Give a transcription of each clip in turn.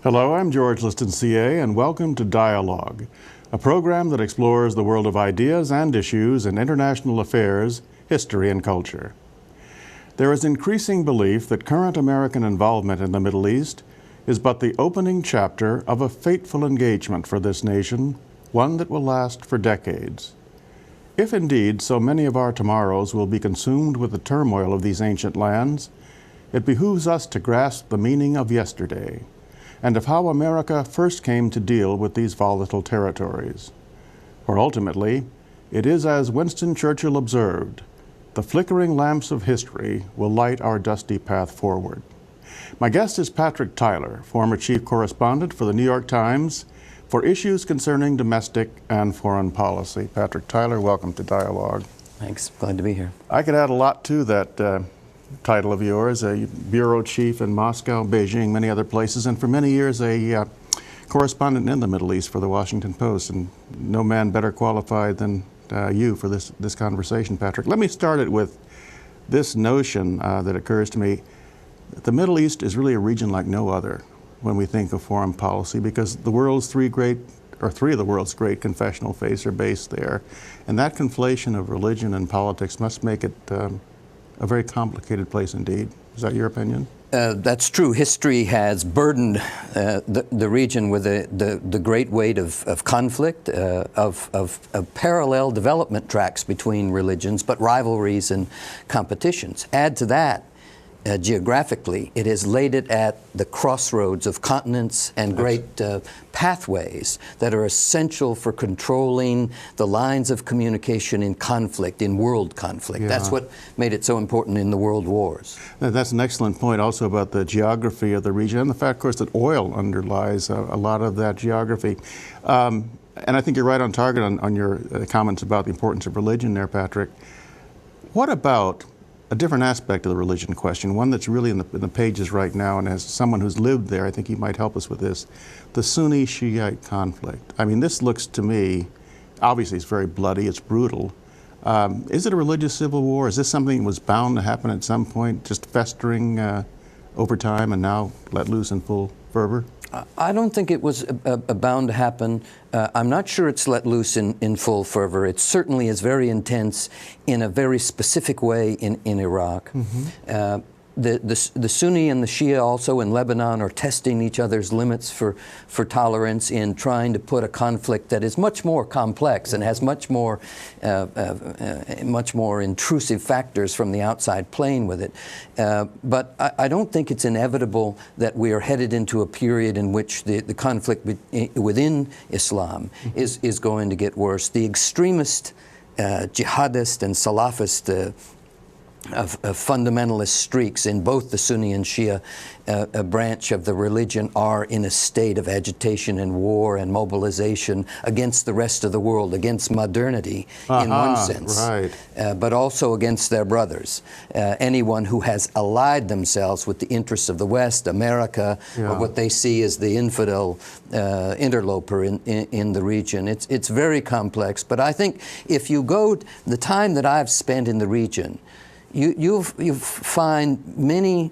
Hello, I'm George Liston, CA, and welcome to Dialogue, a program that explores the world of ideas and issues in international affairs, history, and culture. There is increasing belief that current American involvement in the Middle East is but the opening chapter of a fateful engagement for this nation, one that will last for decades. If indeed so many of our tomorrows will be consumed with the turmoil of these ancient lands, it behooves us to grasp the meaning of yesterday and of how America first came to deal with these volatile territories. For ultimately, it is as Winston Churchill observed, the flickering lamps of history will light our dusty path forward. My guest is Patrick Tyler, former chief correspondent for the New York Times for issues concerning domestic and foreign policy. Patrick Tyler, welcome to Dialogue. Thanks, glad to be here. I could add a lot to that title of yours, a bureau chief in Moscow, Beijing, many other places, and for many years a correspondent in the Middle East for the Washington Post, and no man better qualified than you for this conversation, Patrick. Let me start it with this notion that occurs to me. The Middle East is really a region like no other when we think of foreign policy, because the world's three of the world's great confessional faiths are based there, and that conflation of religion and politics must make it a very complicated place indeed. Is that your opinion? That's true. History has burdened the region with the great weight of conflict, of parallel development tracks between religions, but rivalries and competitions. Add to that, geographically, it has laid it at the crossroads of continents and great pathways that are essential for controlling the lines of communication in conflict, in world conflict. Yeah. That's what made it so important in the world wars. That's an excellent point also about the geography of the region and the fact, of course, that oil underlies a lot of that geography. And I think you're right on target on your comments about the importance of religion there, Patrick. What about a different aspect of the religion question, one that's really in the pages right now, and as someone who's lived there, I think you might help us with this, the Sunni-Shiite conflict. I mean, this looks to me, obviously it's very bloody, it's brutal. Is it a religious civil war? Is this something that was bound to happen at some point, just festering over time and now let loose in full fervor? I don't think it was bound to happen. I'm not sure it's let loose in full fervor. It certainly is very intense in a very specific way in Iraq. Mm-hmm. The Sunni and the Shia also in Lebanon are testing each other's limits for tolerance in trying to put a conflict that is much more complex and has much more intrusive factors from the outside playing with it. But I don't think it's inevitable that we are headed into a period in which the conflict within Islam is going to get worse. The extremist jihadist and Salafist of fundamentalist streaks in both the Sunni and Shia branch of the religion are in a state of agitation and war and mobilization against the rest of the world, against modernity in one sense, right. But also against their brothers. Anyone who has allied themselves with the interests of the West, America, or what they see as the infidel interloper in the region. It's very complex, but I think if you go, the time that I've spent in the region, you find many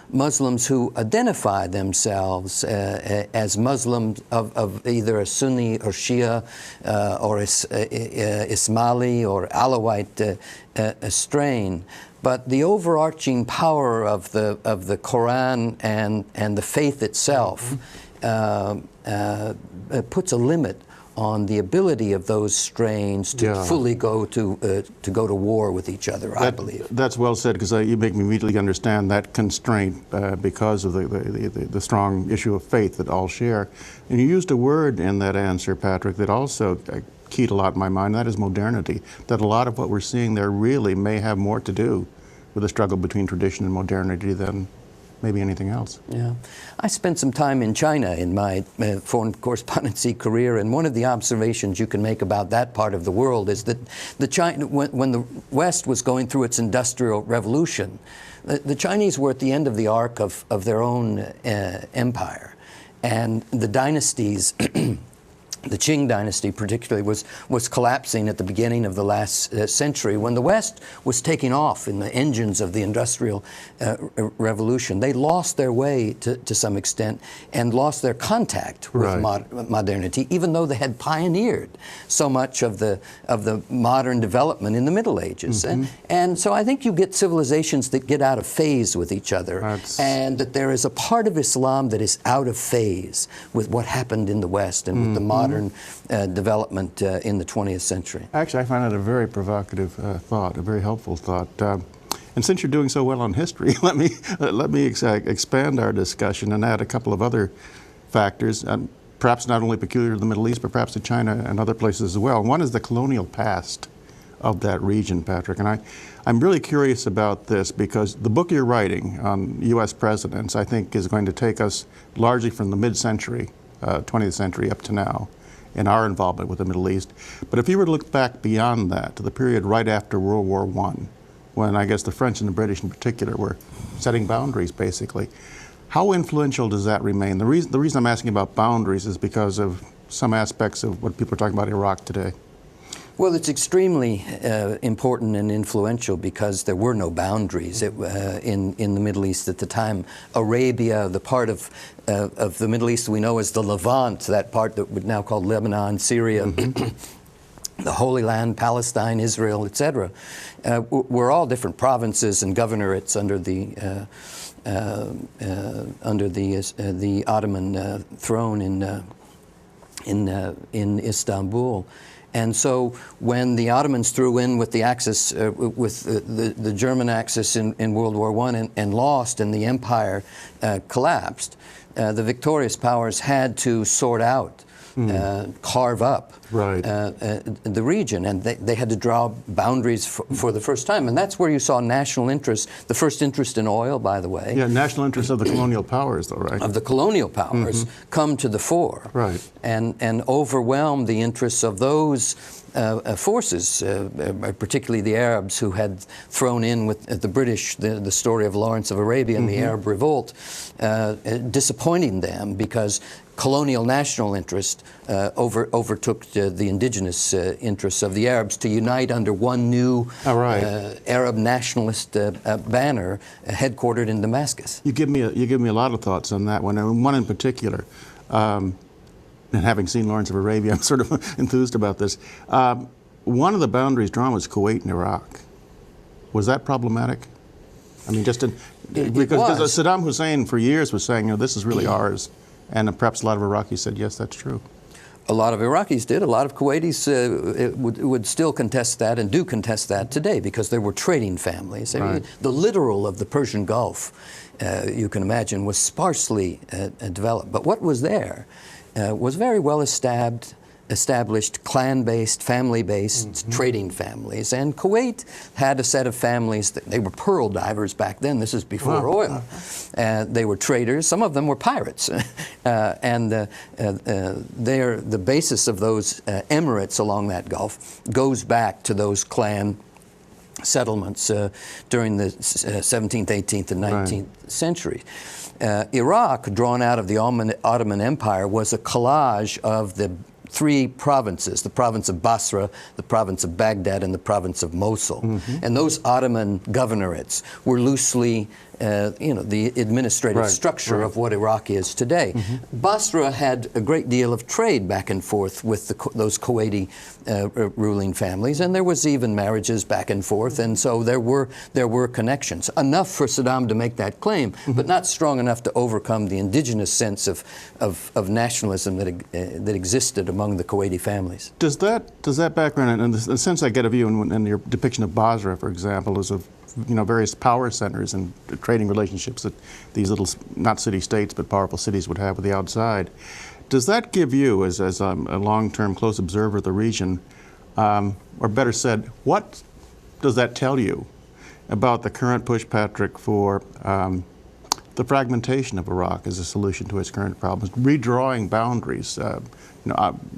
Muslims who identify themselves as Muslims of either a Sunni or Shia or Ismaili or Alawite strain. But the overarching power of the Quran and the faith itself puts a limit on the ability of those strains to fully go to war with each other, I believe. That's well said, because you make me immediately understand that constraint because of the strong issue of faith that all share. And you used a word in that answer, Patrick, that also keyed a lot in my mind, and that is modernity. That a lot of what we're seeing there really may have more to do with the struggle between tradition and modernity than maybe anything else. Yeah, I spent some time in China in my foreign correspondency career, and one of the observations you can make about that part of the world is that when the West was going through its industrial revolution, the Chinese were at the end of the arc of their own empire, and the dynasties the Qing dynasty particularly was collapsing at the beginning of the last century when the West was taking off in the engines of the Industrial Revolution. They lost their way to some extent and lost their contact with modernity, even though they had pioneered so much of the modern development in the Middle Ages. And so I think you get civilizations that get out of phase with each other, and that there is a part of Islam that is out of phase with what happened in the West and with the modern development in the 20th century. Actually, I find that a very provocative thought, a very helpful thought. And since you're doing so well on history, let me expand our discussion and add a couple of other factors, perhaps not only peculiar to the Middle East, but perhaps to China and other places as well. One is the colonial past of that region, Patrick. And I'm really curious about this because the book you're writing on U.S. presidents, I think, is going to take us largely from the mid-century, 20th century up to now, in our involvement with the Middle East. But if you were to look back beyond that, to the period right after World War I, when I guess the French and the British in particular were setting boundaries, basically, how influential does that remain? The reason I'm asking about boundaries is because of some aspects of what people are talking about Iraq today. Well, it's extremely important and influential because there were no boundaries in the Middle East at the time. Arabia, the part of the Middle East we know as the Levant, that part that we're now called Lebanon, Syria, the Holy Land, Palestine, Israel, etc., were all different provinces and governorates under the Ottoman throne in Istanbul. And so when the Ottomans threw in with the Axis, with the German Axis in World War I and lost and the empire collapsed, the victorious powers had to sort out, carve up the region, and they had to draw boundaries for the first time. And that's where you saw national interest, the first interest in oil, by the way. Yeah, national interest of the colonial powers, though, right? Of the colonial powers come to the fore, and overwhelm the interests of those forces, particularly the Arabs who had thrown in with the British the story of Lawrence of Arabia and the Arab Revolt, disappointing them because colonial national interest overtook the indigenous interests of the Arabs to unite under one new Arab nationalist banner headquartered in Damascus. You give me a lot of thoughts on that one, and one in particular. And having seen Lawrence of Arabia, I'm sort of enthused about this. One of the boundaries drawn was Kuwait and Iraq. Was that problematic? I mean, because Saddam Hussein for years was saying, this is really ours. And perhaps a lot of Iraqis said, yes, that's true. A lot of Iraqis did. A lot of Kuwaitis would still contest that and do contest that today because there were trading families. The littoral of the Persian Gulf, you can imagine, was sparsely developed. But what was there was very well established clan-based, family-based trading families. And Kuwait had a set of families they were pearl divers back then. This is before oil. They were traders. Some of them were pirates. And the basis of those emirates along that Gulf goes back to those clan settlements during the 17th, 18th, and 19th century. Iraq, drawn out of the Ottoman Empire, was a collage of the three provinces, the province of Basra, the province of Baghdad, and the province of Mosul. And those Ottoman governorates were loosely, the administrative structure of what Iraq is today. Basra had a great deal of trade back and forth with those Kuwaiti ruling families, and there was even marriages back and forth, and so there were connections. Enough for Saddam to make that claim, but not strong enough to overcome the indigenous sense of nationalism that existed among the Kuwaiti families. Does that background, and the sense I get of you in your depiction of Basra, for example, is of various power centers and trading relationships that these little, not city-states, but powerful cities would have with the outside. Does that give you, as a long-term close observer of the region, or better said, what does that tell you about the current push, Patrick, for the fragmentation of Iraq as a solution to its current problems, redrawing boundaries,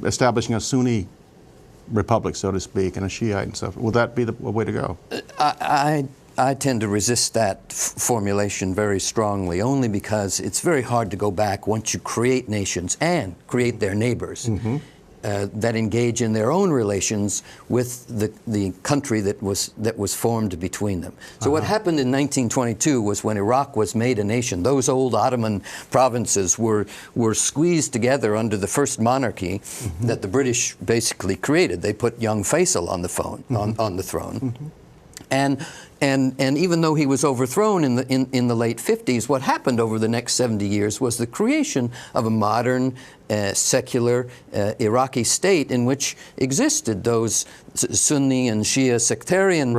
establishing a Sunni republic, so to speak, and a Shiite and stuff? Will that be the way to go? I tend to resist that formulation very strongly, only because it's very hard to go back once you create nations and create their neighbors that engage in their own relations with the country that was formed between them. So what happened in 1922 was when Iraq was made a nation, those old Ottoman provinces were squeezed together under the first monarchy that the British basically created. They put young Faisal on the throne. And even though he was overthrown in the late 50s, what happened over the next 70 years was the creation of a modern, secular Iraqi state in which existed those Sunni and Shia sectarian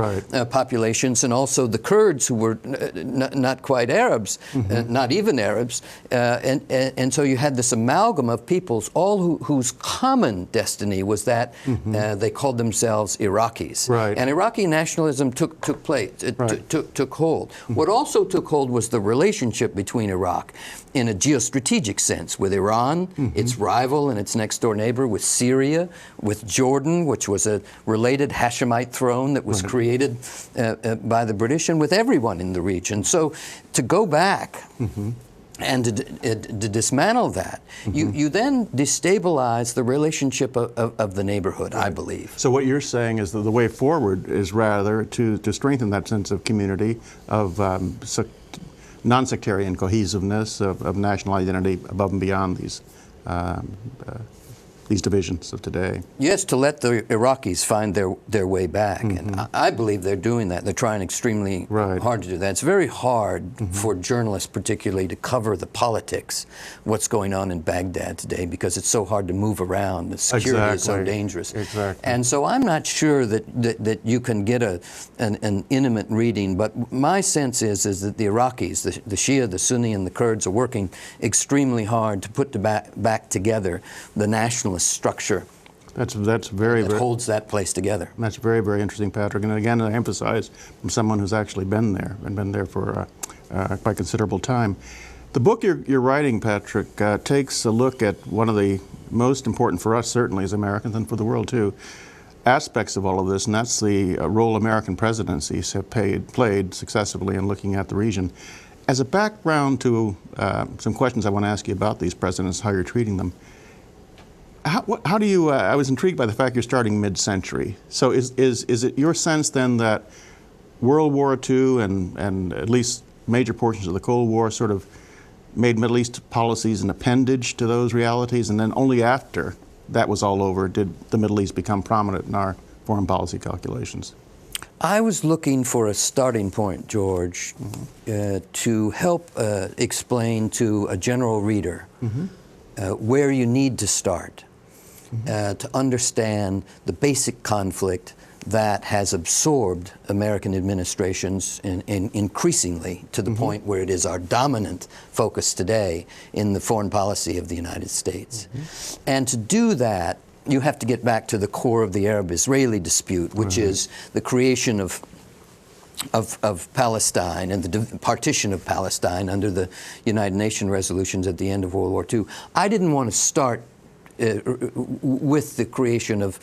populations, and also the Kurds, who were not quite Arabs, not even Arabs. And so you had this amalgam of peoples, all whose common destiny was that they called themselves Iraqis. And Iraqi nationalism took place. It took hold. What also took hold was the relationship between Iraq in a geostrategic sense with Iran, its rival and its next door neighbor, with Syria, with Jordan, which was a related Hashemite throne that was created by the British, and with everyone in the region. So to go back and to dismantle that, you then destabilize the relationship of the neighborhood, I believe. So what you're saying is that the way forward is rather to strengthen that sense of community, of non-sectarian cohesiveness, of national identity above and beyond these divisions of today. Yes, to let the Iraqis find their way back. And I believe they're doing that. They're trying extremely hard to do that. It's very hard for journalists particularly to cover the politics, what's going on in Baghdad today, because it's so hard to move around. The security is so dangerous. And so I'm not sure that you can get an intimate reading, but my sense is that the Iraqis, the Shia, the Sunni, and the Kurds are working extremely hard to put back together the national structure that holds that place together. That's very, very interesting, Patrick. And again, I emphasize from someone who's actually been there and been there for quite considerable time. The book you're writing, Patrick, takes a look at one of the most important for us, certainly as Americans, and for the world too, aspects of all of this, and that's the role American presidencies have played successively in looking at the region. As a background to some questions I want to ask you about these presidents, how you're treating them, how do you, I was intrigued by the fact you're starting mid-century. So is it your sense then that World War II and at least major portions of the Cold War sort of made Middle East policies an appendage to those realities, and then only after that was all over did the Middle East become prominent in our foreign policy calculations? I was looking for a starting point, George, to help explain to a general reader where you need to start to understand the basic conflict that has absorbed American administrations increasingly to the point where it is our dominant focus today in the foreign policy of the United States. And to do that, you have to get back to the core of the Arab-Israeli dispute, which is the creation of Palestine and the partition of Palestine under the United Nations resolutions at the end of World War II. I didn't want to start with the creation of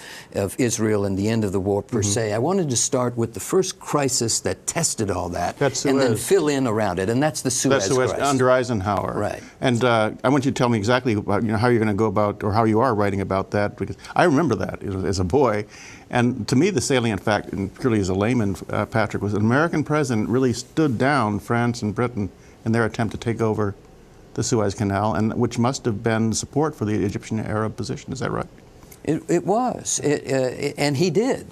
Israel and the end of the war per se. I wanted to start with the first crisis that tested all that, and then fill in around it, and that's the Suez crisis. Under Eisenhower. Right. And I want you to tell me exactly about, how you're going to go about, or how you are writing about that, because I remember that as a boy. And to me, the salient fact, and purely as a layman, Patrick, was an American president really stood down France and Britain in their attempt to take over the Suez Canal, and which must have been support for the Egyptian-Arab position. Is that right? It was, and he did.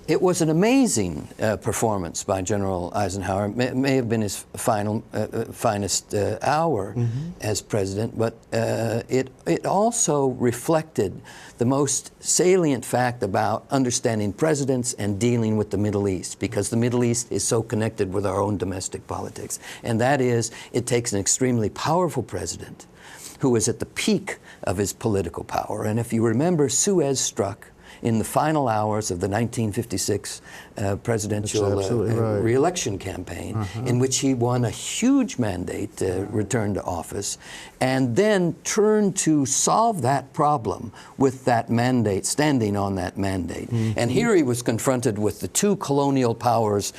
It was an amazing performance by General Eisenhower. It may have been his finest hour as president, but it also reflected the most salient fact about understanding presidents and dealing with the Middle East, because the Middle East is so connected with our own domestic politics. And that is, it takes an extremely powerful president who is at the peak of his political power. And if you remember, Suez struck in the final hours of the 1956 presidential re-election campaign, in which he won a huge mandate to return to office, and then turned to solve that problem with that mandate, standing on that mandate. And here he was confronted with the two colonial powers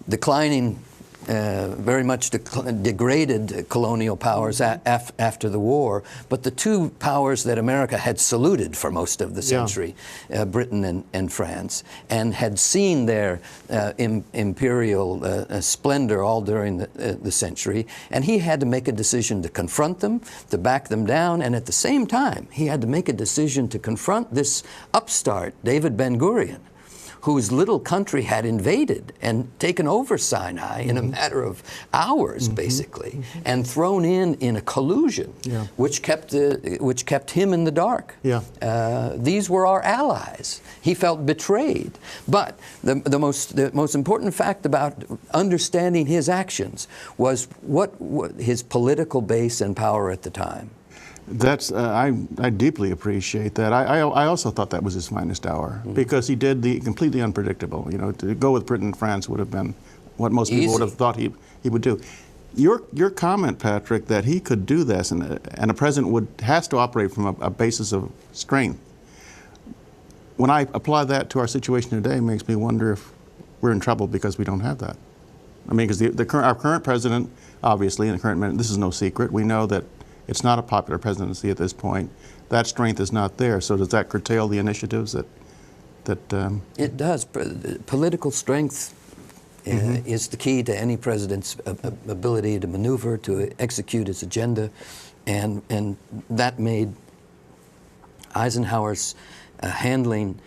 declining very much degraded colonial powers after the war, but the two powers that America had saluted for most of the century, Britain and France, and had seen their imperial splendor all during the century, and he had to make a decision to confront them, to back them down, and at the same time, he had to make a decision to confront this upstart, David Ben-Gurion, whose little country had invaded and taken over Sinai in a matter of hours, basically, and thrown in a collusion, which kept him in the dark. These were our allies. He felt betrayed. But the most important fact about understanding his actions was what his political base and power at the time. That's I deeply appreciate that. I also thought that was his finest hour because he did the completely unpredictable. You know, to go with Britain and France would have been what most people would have thought he would do. Your comment, Patrick, that he could do this and a president has to operate from a basis of strength. When I apply that to our situation today, it makes me wonder if we're in trouble because we don't have that. I mean, because our current president, obviously, in the current minute, this is no secret. We know that it's not a popular presidency at this point. That strength is not there. So does that curtail the initiatives that It does. Political strength is the key to any president's ability to maneuver, to execute his agenda, and that made Eisenhower's handling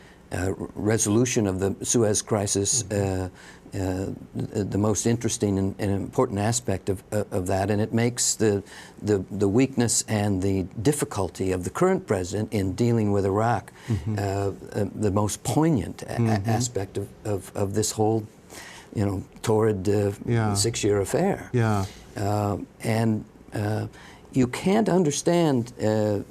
resolution of the Suez Crisis the most interesting and important aspect of that, and it makes the weakness and the difficulty of the current president in dealing with Iraq the most poignant aspect of this whole, torrid 6-year affair. And you can't understand the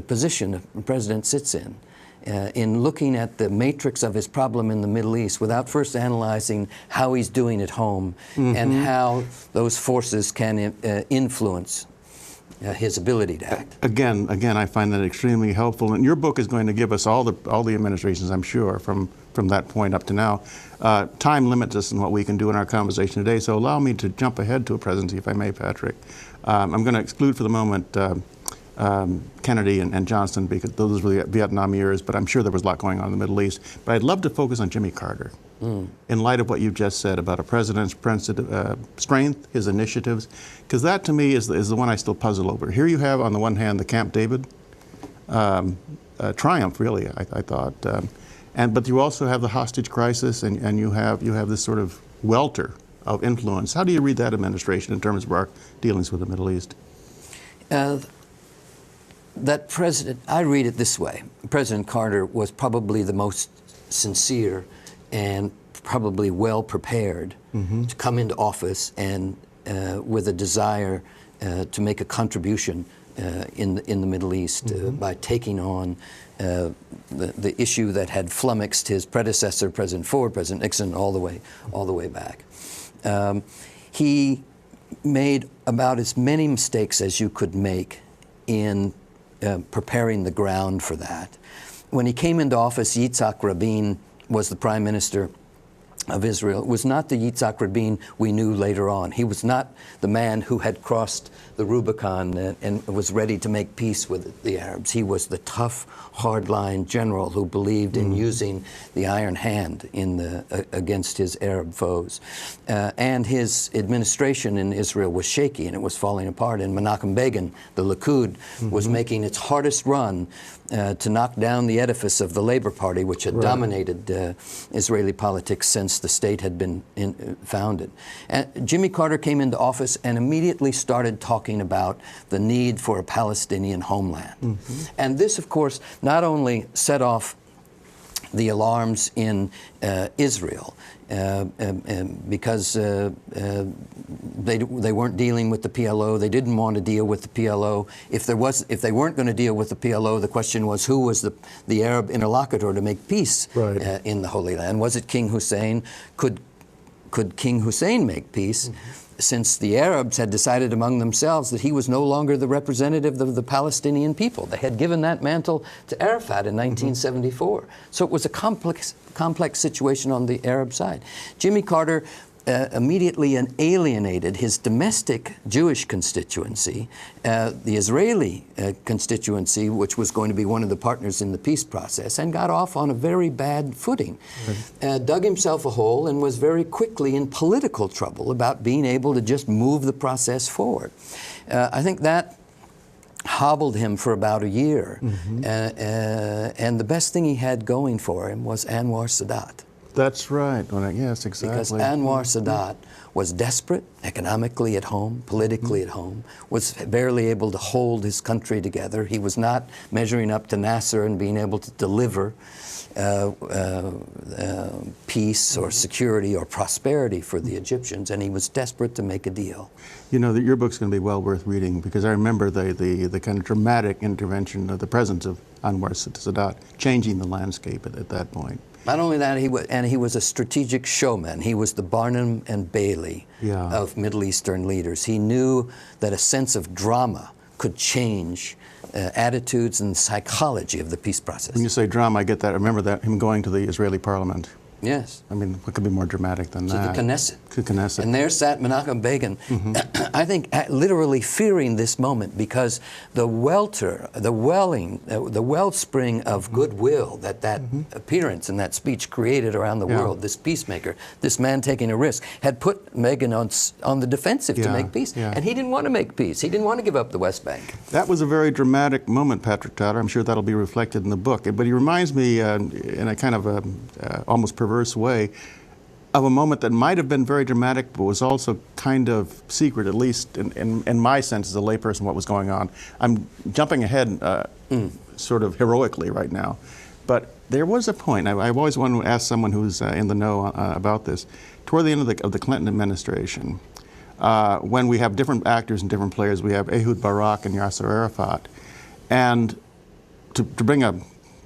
position the president sits in looking at the matrix of his problem in the Middle East without first analyzing how he's doing at home and how those forces can influence his ability to act. Again, I find that extremely helpful. And your book is going to give us all the administrations, I'm sure, from that point up to now. Time limits us in what we can do in our conversation today, so allow me to jump ahead to a presidency, if I may, Patrick. I'm going to exclude for the moment Kennedy and Johnson, because those were the Vietnam years, but I'm sure there was a lot going on in the Middle East. But I'd love to focus on Jimmy Carter, in light of what you've just said about a president's strength, his initiatives, because that to me is the one I still puzzle over. Here you have, on the one hand, the Camp David triumph, really, I thought, but you also have the hostage crisis, and you have this sort of welter of influence. How do you read that administration in terms of our dealings with the Middle East? That president, I read it this way. President Carter was probably the most sincere and probably well prepared to come into office and with a desire to make a contribution in the Middle East by taking on the issue that had flummoxed his predecessor, President Ford, President Nixon, all the way back. He made about as many mistakes as you could make in preparing the ground for that. When he came into office, Yitzhak Rabin was the prime minister of Israel. It was not the Yitzhak Rabin we knew later on. He was not the man who had crossed the Rubicon and was ready to make peace with the Arabs. He was the tough, hardline general who believed in using the iron hand against his Arab foes. And his administration in Israel was shaky and it was falling apart. And Menachem Begin, the Likud, was making its hardest run to knock down the edifice of the Labor Party, which had dominated Israeli politics since the state had been founded. Jimmy Carter came into office and immediately started talking about the need for a Palestinian homeland. And this, of course, not only set off the alarms in Israel, because they weren't dealing with the PLO. They didn't want to deal with the PLO. If they weren't going to deal with the PLO, the question was who was the Arab interlocutor to make peace in the Holy Land? Was it King Hussein? Could King Hussein make peace? Since the Arabs had decided among themselves that he was no longer the representative of the Palestinian people. They had given that mantle to Arafat in 1974. So it was a complex situation on the Arab side. Jimmy Carter immediately alienated his domestic Jewish constituency, the Israeli constituency, which was going to be one of the partners in the peace process, and got off on a very bad footing. Dug himself a hole and was very quickly in political trouble about being able to just move the process forward. I think that hobbled him for about a year. And the best thing he had going for him was Anwar Sadat. That's right. Well, yes, exactly. Because Anwar Sadat was desperate, economically at home, politically at home, was barely able to hold his country together. He was not measuring up to Nasser and being able to deliver peace or security or prosperity for the Egyptians, and he was desperate to make a deal. You know, your book's going to be well worth reading, because I remember the kind of dramatic intervention of the presence of Anwar Sadat changing the landscape at that point. Not only that, he was a strategic showman. He was the Barnum and Bailey of Middle Eastern leaders. He knew that a sense of drama could change attitudes and psychology of the peace process. When you say drama, I get that. I remember that, him going to the Israeli parliament. Yes. I mean, what could be more dramatic than that? To the Knesset. To Knesset. And there sat Menachem Begin, I think literally fearing this moment, because the wellspring of goodwill that appearance and that speech created around the world, this peacemaker, this man taking a risk, had put Begin on the defensive to make peace. And he didn't want to make peace. He didn't want to give up the West Bank. That was a very dramatic moment, Patrick Tyler. I'm sure that'll be reflected in the book. But he reminds me, in a kind of almost perverse way, of a moment that might have been very dramatic, but was also kind of secret, at least in my sense as a layperson, what was going on. I'm jumping ahead sort of heroically right now, but there was a point, I've always wanted to ask someone who's in the know about this, toward the end of the Clinton administration, when we have different actors and different players, we have Ehud Barak and Yasser Arafat, and to bring a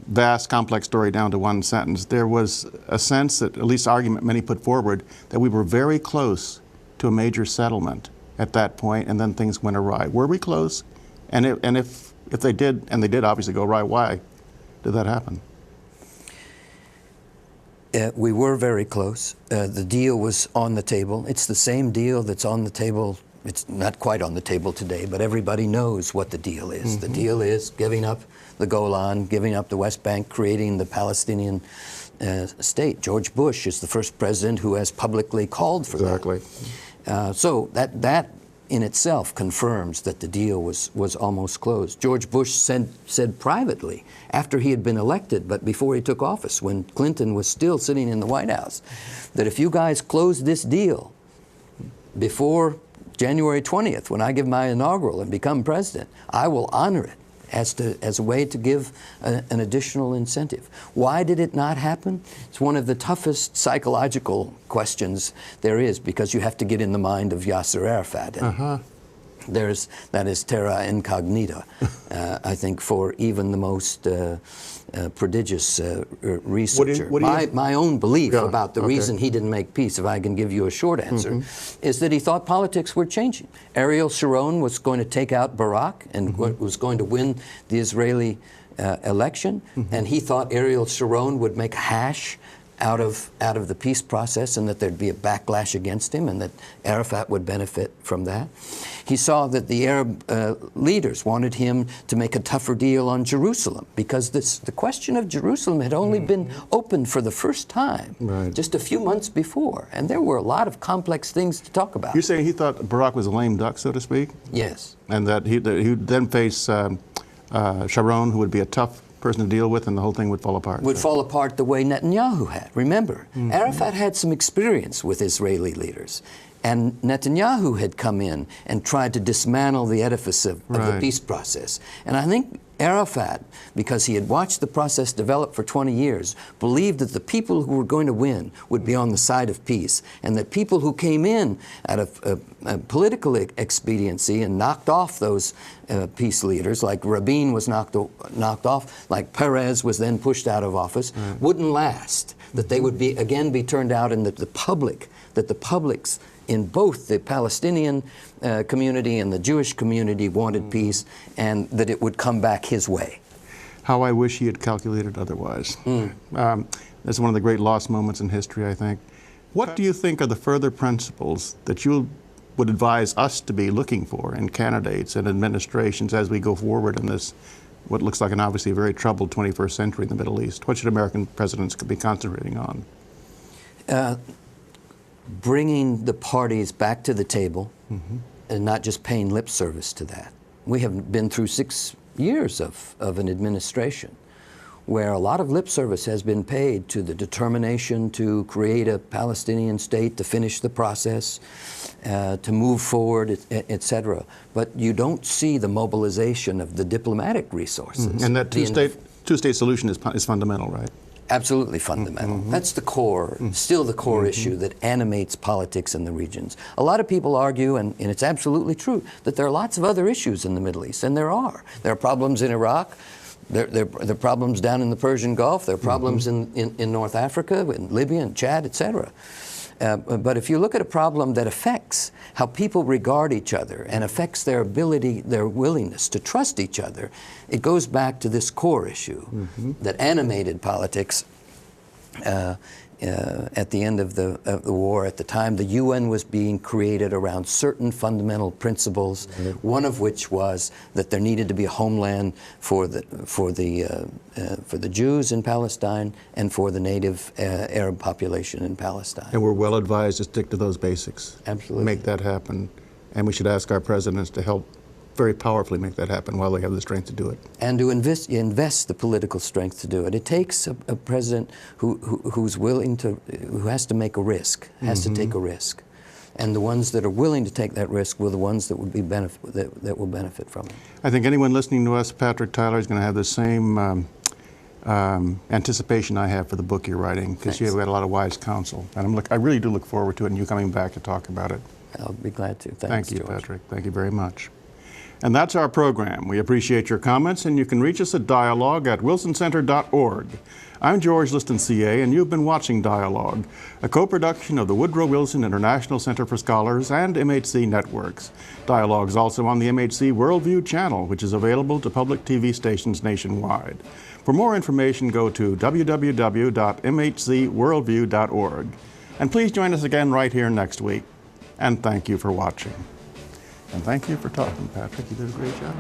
vast, complex story down to one sentence, there was a sense that, at least argument many put forward, that we were very close to a major settlement at that point, and then things went awry. Were we close? And if they did, and they did obviously go awry, why did that happen? We were very close. The deal was on the table. It's the same deal that's on the table. It's not quite on the table today, but everybody knows what the deal is. The deal is giving up the Golan, giving up the West Bank, creating the Palestinian state. George Bush is the first president who has publicly called for that. So that in itself confirms that the deal was almost closed. George Bush said privately, after he had been elected, but before he took office, when Clinton was still sitting in the White House, that if you guys close this deal before January 20th, when I give my inaugural and become president, I will honor it as a way to give an additional incentive. Why did it not happen? It's one of the toughest psychological questions there is, because you have to get in the mind of Yasser Arafat. And that is terra incognita, I think, for even the most prodigious researcher. My own belief about the reason he didn't make peace, if I can give you a short answer, is that he thought politics were changing. Ariel Sharon was going to take out Barak and was going to win the Israeli election, and he thought Ariel Sharon would make a hash out of the peace process, and that there'd be a backlash against him, and that Arafat would benefit from that. He saw that the Arab leaders wanted him to make a tougher deal on Jerusalem, because the question of Jerusalem had only been opened for the first time just a few months before, and there were a lot of complex things to talk about. You're saying he thought Barak was a lame duck, so to speak? Yes. And that he would then face Sharon, who would be a tough person to deal with, and the whole thing would fall apart. Would fall apart the way Netanyahu had. Remember, Arafat had some experience with Israeli leaders, and Netanyahu had come in and tried to dismantle the edifice of the peace process. And I think Arafat, because he had watched the process develop for 20 years, believed that the people who were going to win would be on the side of peace, and that people who came in out of political expediency and knocked off those peace leaders, like Rabin was knocked off, like Perez was then pushed out of office, wouldn't last, that they would again be turned out, and that the publics in both the Palestinian community and the Jewish community wanted peace, and that it would come back his way. How I wish he had calculated otherwise. That's one of the great lost moments in history, I think. What do you think are the further principles that you would advise us to be looking for in candidates and administrations as we go forward in this, what looks like an obviously very troubled 21st century in the Middle East? What should American presidents be concentrating on? Bringing the parties back to the table and not just paying lip service to that. We have been through 6 years of an administration where a lot of lip service has been paid to the determination to create a Palestinian state, to finish the process, to move forward, et cetera. But you don't see the mobilization of the diplomatic resources. And that two-state solution is fundamental, right? Absolutely fundamental. That's the core, still the core issue that animates politics in the regions. A lot of people argue, and it's absolutely true, that there are lots of other issues in the Middle East, and there are. There are problems in Iraq. There are problems down in the Persian Gulf. There are problems in North Africa, in Libya and Chad, et cetera. But if you look at a problem that affects how people regard each other and affects their ability, their willingness to trust each other, it goes back to this core issue that animated politics at the end of the war. At the time, the UN was being created around certain fundamental principles, one of which was that there needed to be a homeland for the Jews in Palestine and for the native Arab population in Palestine. And we're well advised to stick to those basics. Absolutely. Make that happen. And we should ask our presidents to help very powerfully make that happen while they have the strength to do it. And to invest the political strength to do it. It takes a president who's willing to, who has to make a risk, has to take a risk. And the ones that are willing to take that risk will the ones that would be that will benefit from it. I think anyone listening to us, Patrick Tyler, is going to have the same anticipation I have for the book you're writing, because you've got a lot of wise counsel. And I really do look forward to it and you coming back to talk about it. I'll be glad to. Thank you, George. Patrick. Thank you very much. And that's our program. We appreciate your comments, and you can reach us at dialogue@wilsoncenter.org. I'm George Liston, CA, and you've been watching Dialogue, a co-production of the Woodrow Wilson International Center for Scholars and MHC Networks. Dialogue is also on the MHC Worldview channel, which is available to public TV stations nationwide. For more information, go to www.mhcworldview.org. And please join us again right here next week. And thank you for watching. And thank you for talking, Patrick. You did a great job.